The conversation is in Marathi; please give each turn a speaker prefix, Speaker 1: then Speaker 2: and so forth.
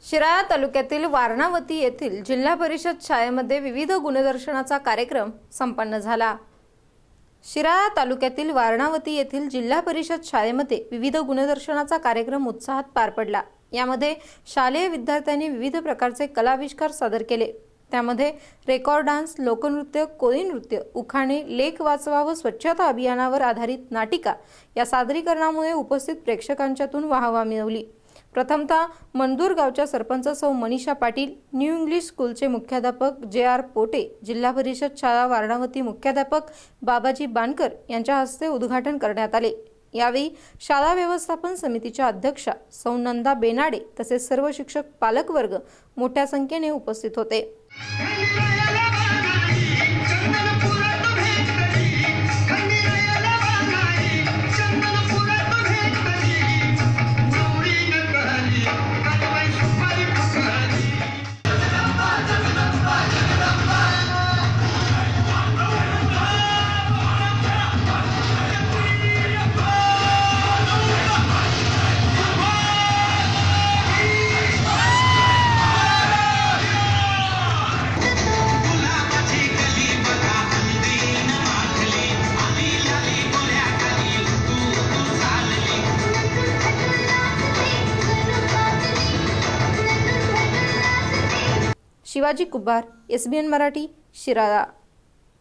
Speaker 1: शिराळा तालुक्यातील वारणावती येथील जिल्हा परिषद शाळेमध्ये विविध गुणदर्शनाचा कार्यक्रम संपन्न झाला। शिराळा तालुक्यातील वारणावती येथील जिल्हा परिषद शाळेमध्ये विविध गुणदर्शनाचा कार्यक्रम उत्साहात पार पडला। यामध्ये शालेय विद्यार्थ्यांनी विविध प्रकारचे कलाविष्कार सादर केले। त्यामध्ये रेकॉर्ड डान्स, लोकनृत्य, कोळी नृत्य, उखाणे, लेख वाचवा व स्वच्छता अभियानावर आधारित नाटिका या सादरीकरणामुळे उपस्थित प्रेक्षकांच्यातून वाहवा मिळवली। प्रथमतः मंदूर गावच्या सरपंच सौ मनीषा पाटील, न्यू इंग्लिश स्कूलचे मुख्याध्यापक जे.आर. पोटे, जिल्हा परिषद शाळा वारणावती मुख्याध्यापक बाबाजी बानकर यांच्या हस्ते उद्घाटन करण्यात आले। यावेळी शाळा व्यवस्थापन समितीच्या अध्यक्षा सौ नंदा बेनाडे तसेच सर्व शिक्षक पालक वर्ग मोठ्या संख्येने उपस्थित होते। शिवाजी कुंभार, SBN मराठी, शिराळा।